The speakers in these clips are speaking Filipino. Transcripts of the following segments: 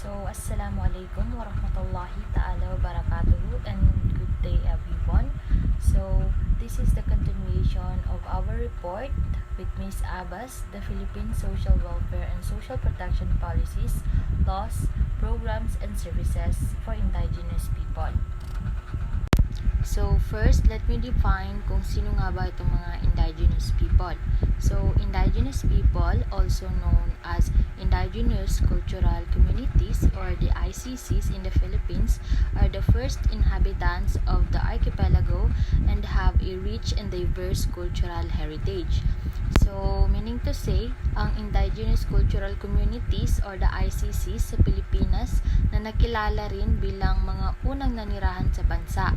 Assalamualaikum warahmatullahi ta'ala wabarakatuh, and good day everyone. This is the continuation of our report with Ms. Abbas, the Philippine Social Welfare and Social Protection Policies, Laws, Programs, and Services for Indigenous People. So first, let me define kung sino nga ba itong mga indigenous people. So indigenous people, also known as Indigenous Cultural Communities or the ICCs in the Philippines, are the first inhabitants of the archipelago and have a rich and diverse cultural heritage. So, meaning to say, ang Indigenous Cultural Communities or the ICCs sa Pilipinas na nakilala rin bilang mga unang nanirahan sa bansa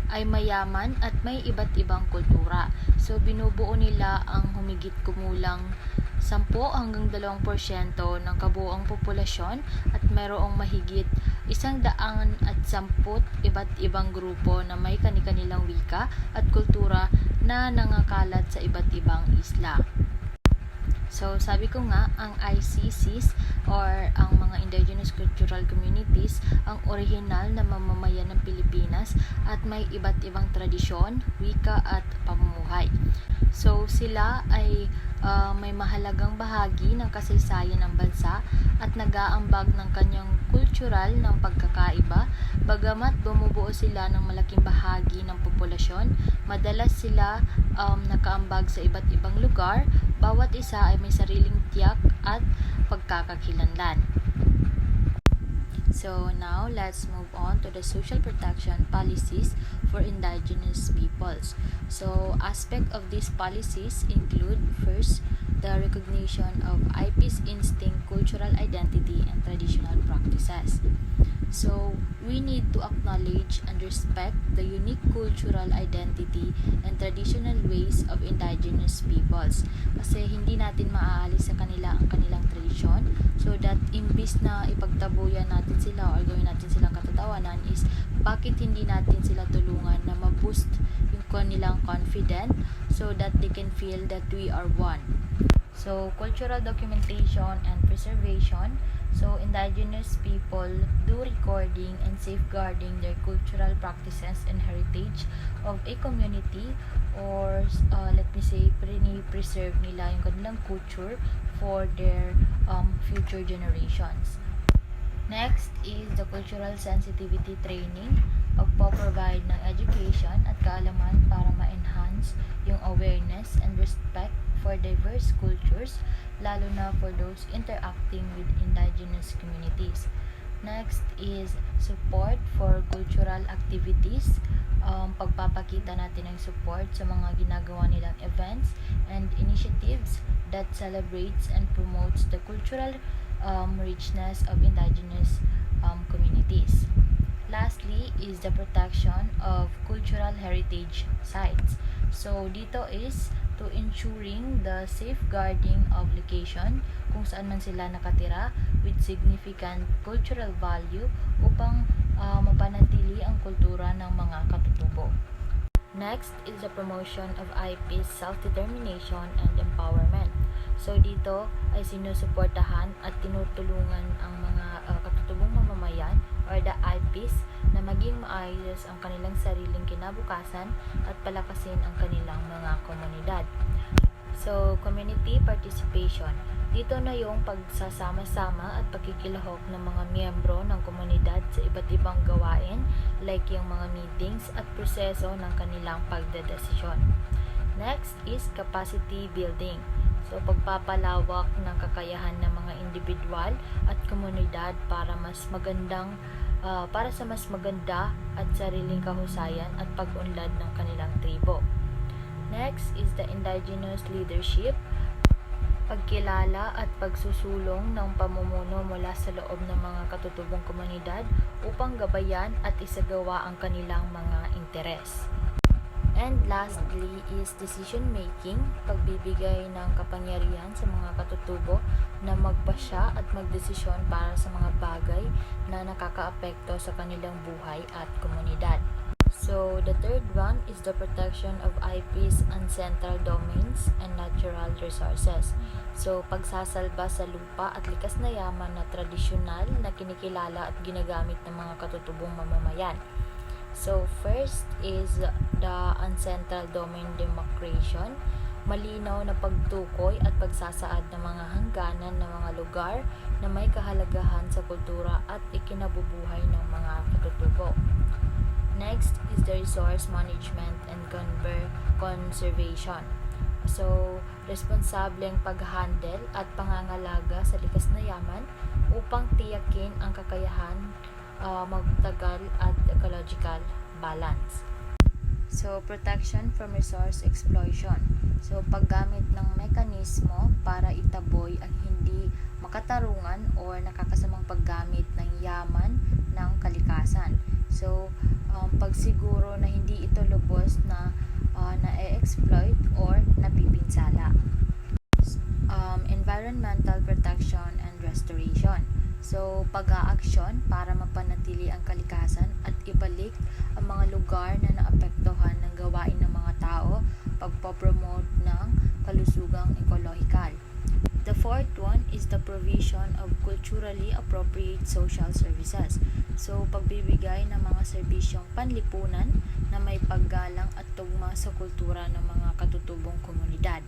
ay mayaman at may iba't ibang kultura. So, binubuo nila ang humigit kumulang 10 hanggang 2% ng kabuoang populasyon at mayroong mahigit 110 iba't ibang grupo na may kani-kanilang wika at kultura na nangakalat sa iba't ibang isla. So, sabi ko nga, ang ICCs or ang mga Indigenous Cultural Communities ang orihinal na mamamayan ng Pilipinas at may iba't ibang tradisyon, wika at pamumuhay. So, sila ay may mahalagang bahagi ng kasaysayan ng bansa at nag-aambag ng kanyang kultural ng pagkakaiba. Bagamat bumubuo sila ng malaking bahagi ng populasyon, madalas sila nakaambag sa iba't ibang lugar. Bawat isa ay may sariling tiyak at pagkakakilanlan. So now, let's move on to the social protection policies for indigenous peoples. So, aspect of these policies include, first, the recognition of IP's instinct, cultural identity, and traditional practices. So, we need to acknowledge and respect the unique cultural identity and traditional ways of indigenous peoples. Kasi hindi natin maaalis sa kanila ang kanilang tradisyon, so that imbis na ipagtabuyan natin sila or gawin natin silang katatawanan is bakit hindi natin sila tulungan na ma-boost yung kanilang confidence so that they can feel that we are one. So, cultural documentation and preservation. So, indigenous people do recording and safeguarding their cultural practices and heritage of a community, or let me say, preserve nila yung kanilang culture for their future generations. Next is the cultural sensitivity training. Pagpo-provide ng education at kaalaman para ma-enhance yung awareness and respect for diverse cultures, lalo na for those interacting with indigenous communities. Next is support for cultural activities. Pagpapakita natin ng support sa mga ginagawa nilang events and initiatives that celebrates and promotes the cultural richness of indigenous communities. Lastly is the protection of cultural heritage sites. So, dito is to ensuring the safeguarding of location kung saan man sila nakatira with significant cultural value upang mapanatili ang kultura ng mga katutubo. Next is the promotion of IP's self-determination and empowerment. So, dito ay sinusuportahan at tinutulungan ang mga katutubong mamamayan or the IPs na maging maayos ang kanilang sariling kinabukasan at palakasin ang kanilang mga komunidad. So, community participation. Dito na yung pagsasama-sama at pagkikilahok ng mga miyembro ng komunidad sa iba't ibang gawain like yung mga meetings at proseso ng kanilang pagdedesisyon. Next is capacity building. So, pagpapalawak ng kakayahan ng mga individual at komunidad para sa mas maganda at sariling kahusayan at pag-unlad ng kanilang tribo. Next is the indigenous leadership. Pagkilala at pagsusulong ng pamumuno mula sa loob ng mga katutubong komunidad upang gabayan at isagawa ang kanilang mga interes. And lastly is decision making, pagbibigay ng kapangyarihan sa mga katutubo na magpasya at magdesisyon para sa mga bagay na nakakaapekto sa kanilang buhay at komunidad. So the third one is the protection of IP's ancestral domains and natural resources. So pagsasalba sa lupa at likas na yaman na tradisyonal na kinikilala at ginagamit ng mga katutubong mamamayan. So first is the ancestral domain demarcation, malinaw na pagtukoy at pagsasaad ng mga hangganan ng mga lugar na may kahalagahan sa kultura at ikinabubuhay ng mga katutubo. Next is the resource management and conservation. So, responsableng pag-handle at pangangalaga sa likas na yaman upang tiyakin ang kakayahan, magtagal at ecological balance. So, protection from resource exploitation. So, paggamit ng mekanismo para itaboy ang hindi makatarungan o nakakasamang paggamit ng yaman ng kalikasan. So, pagsiguro na hindi ito lubos na na-exploit or napipinsala. Environmental protection and restoration. So, pag-aaksyon para mapanatili ang kalikasan at ibalik ang mga lugar na naapektuhan ng gawain ng mga tao, pagpopromote ng kalusugang ekologikal. The fourth one is the provision of culturally appropriate social services. So, pagbibigay ng mga serbisyong panlipunan na may paggalang at tugma sa kultura ng mga katutubong komunidad.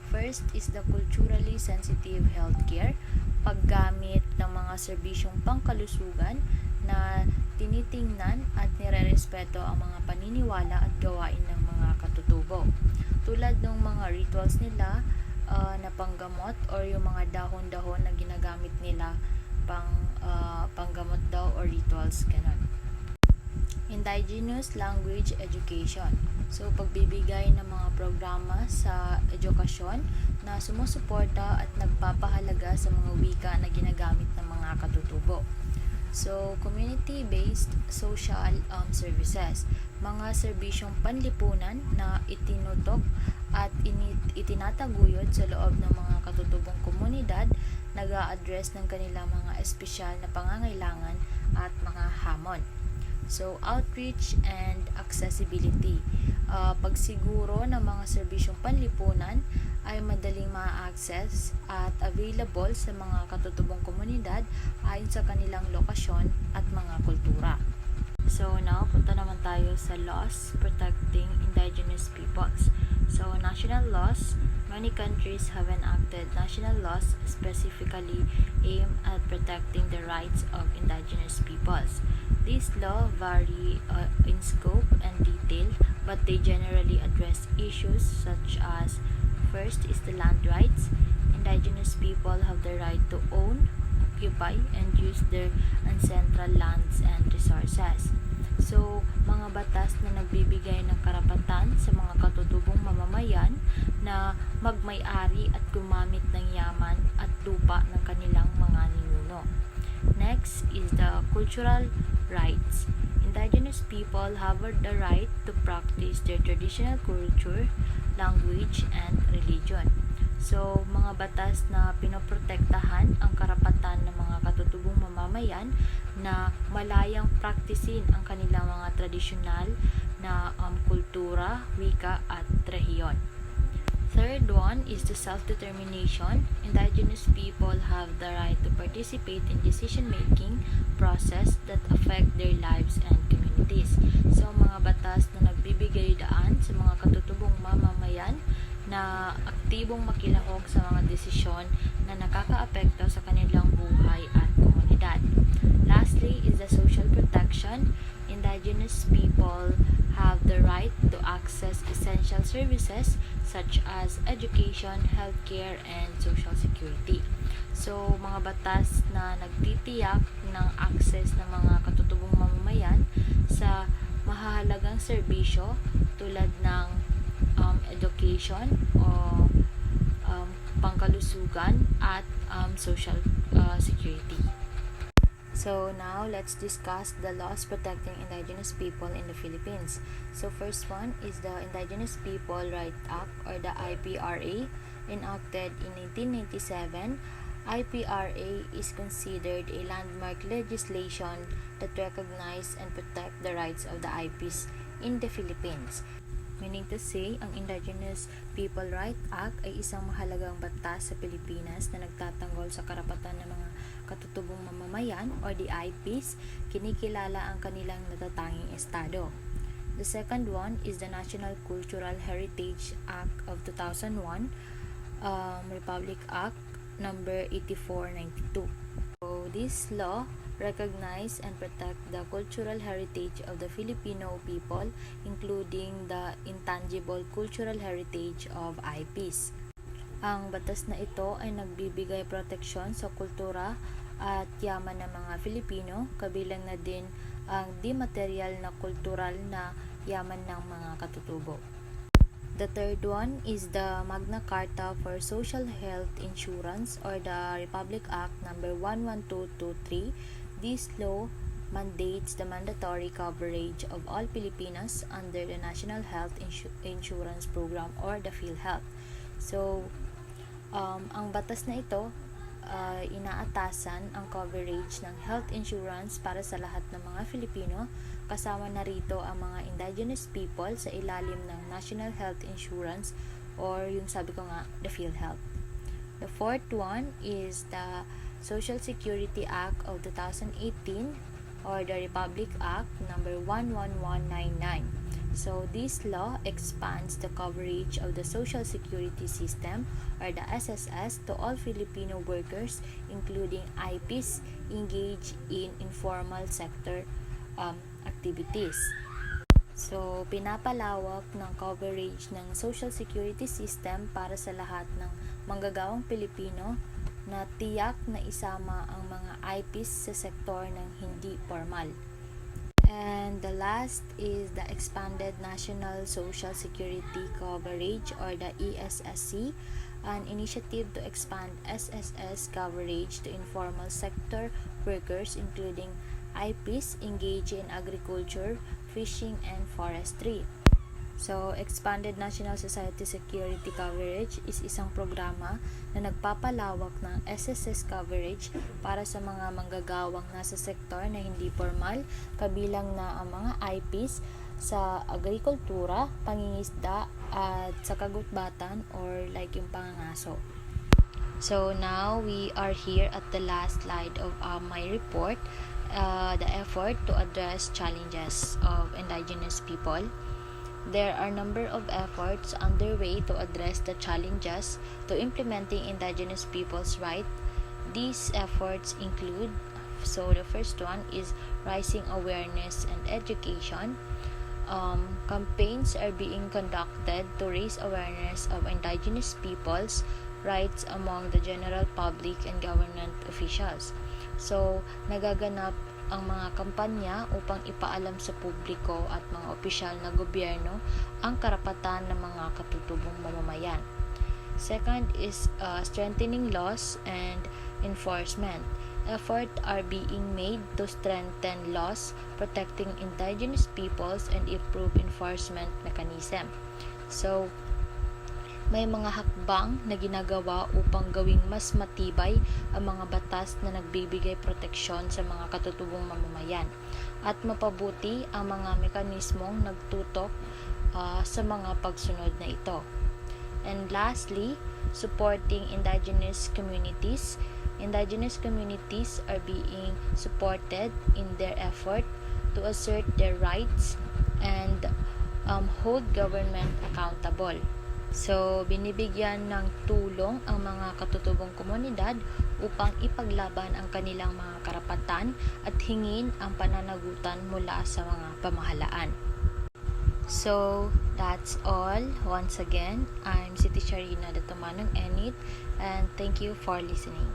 First is the culturally sensitive healthcare, paggamit ng mga serbisyong pangkalusugan na tinitingnan at nirerespeto ang mga paniniwala at gawain ng mga katutubo. Tulad ng mga rituals nila na panggamot or yung mga dahon-dahon na ginagamit nila panggamot daw or rituals, ganun. Indigenous language education. So, pagbibigay ng mga programa sa edukasyon na sumusuporta at nagpapahalaga sa mga wika na ginagamit ng mga katutubo. So, community-based social services. Mga serbisyong panlipunan na itinutok at itinataguyod sa loob ng mga katutubong komunidad, nag-a-address ng kanilang mga espesyal na pangangailangan at mga hamon. So, outreach and accessibility. Pagsiguro ng mga serbisyong panlipunan ay madaling ma-access at available sa mga katutubong komunidad ayon sa kanilang lokasyon at mga kultura. So, now, punta naman tayo sa laws protecting indigenous peoples. So, national laws. Many countries have enacted national laws specifically aimed at protecting the rights of indigenous peoples. These laws vary in scope and detail, but they generally address issues such as, first is the land rights. Indigenous people have the right to own, occupy, and use their ancestral lands and resources. So, mga batas na nagbibigay ng karapatan sa mga katutubong mamamayan na magmay-ari at gumamit ng yaman at lupa ng kanilang mga ninuno. Next is the cultural rights. Indigenous people have the right to practice their traditional culture, language, and religion. So, mga batas na pinoprotektahan ang karapatan ng mga katutubong mamamayan na malayang praktisin ang kanilang mga tradisyonal na kultura, wika, at rehiyon. Third one is the self-determination. Indigenous people have the right to participate in decision-making process that affect their lives and communities. So, mga batas na nagbibigay daan sa mga katutubong mamamayan na aktibong makilahok sa mga desisyon na nakakaapekto sa kanilang buhay at komunidad. Lastly is the social protection. Indigenous people have the right to access essential services such as education, healthcare, and social security. So, mga batas na nagtitiyak ng access ng mga katutubong mamamayan sa mahahalagang serbisyo tulad ng education o pangkalusugan at social security. So now let's discuss the laws protecting indigenous people in the Philippines. So first one is the Indigenous People Rights Act or the IPRA, enacted in 1997. IPRA is considered a landmark legislation that recognizes and protect the rights of the IPs in the Philippines. Meaning to say, ang Indigenous People Rights Act ay isang mahalagang batas sa Pilipinas na nagtatanggol sa karapatan ng mga katutubong mamamayan o the IPs, kinikilala ang kanilang natatanging estado. The second one is the National Cultural Heritage Act of 2001, Republic Act number 8492. So this law recognize and protect the cultural heritage of the Filipino people, including the intangible cultural heritage of IPs. Ang batas na ito ay nagbibigay proteksyon sa kultura at yaman ng mga Filipino, kabilang na din ang di-material na kultural na yaman ng mga katutubo. The third one is the Magna Carta for Social Health Insurance or the Republic Act number 11223. This law mandates the mandatory coverage of all Filipinos under the National Health Insurance Program or the PhilHealth. So, ang batas na ito inaatasan ang coverage ng health insurance para sa lahat ng mga Filipino, kasama na rito ang mga indigenous people sa ilalim ng National Health Insurance or yung sabi ko nga, the PhilHealth. The fourth one is the Social Security Act of 2018 or the Republic Act number 11199. So this law expands the coverage of the Social Security System or the SSS to all Filipino workers, including IPs engaged in informal sector activities. So pinapalawak ng coverage ng Social Security System para sa lahat ng manggagawang Pilipino na tiyak na isama ang mga IPs sa sektor ng hindi formal. And the last is the Expanded National Social Security Coverage or the ESSC, an initiative to expand SSS coverage to informal sector workers including IPs engaged in agriculture, fishing, and forestry. So, Expanded National Society Security Coverage is isang programa na nagpapalawak ng SSS coverage para sa mga manggagawang nasa sektor na hindi formal, kabilang na ang mga IPs sa agrikultura, pangingisda, at sa kagutbatan or like yung pangangaso. So, now we are here at the last slide of my report, the effort to address challenges of indigenous people. There are a number of efforts underway to address the challenges to implementing indigenous people's rights. These efforts include, so the first one is raising awareness and education. Campaigns are being conducted to raise awareness of indigenous people's rights among the general public and government officials. So, nagaganap ang mga kampanya upang ipaalam sa publiko at mga opisyal na gobyerno ang karapatan ng mga katutubong mamamayan. Second is strengthening laws and enforcement. Efforts are being made to strengthen laws protecting indigenous peoples and improve enforcement mechanism. So, may mga hakbang na ginagawa upang gawing mas matibay ang mga batas na nagbibigay proteksyon sa mga katutubong mamamayan at mapabuti ang mga mekanismong nagtutok sa mga pagsunod na ito. And lastly, supporting indigenous communities. Indigenous communities are being supported in their effort to assert their rights and hold government accountable. So, binibigyan ng tulong ang mga katutubong komunidad upang ipaglaban ang kanilang mga karapatan at hingin ang pananagutan mula sa mga pamahalaan. So, that's all. Once again, I'm Siti Sharina Datumanong Enid and thank you for listening.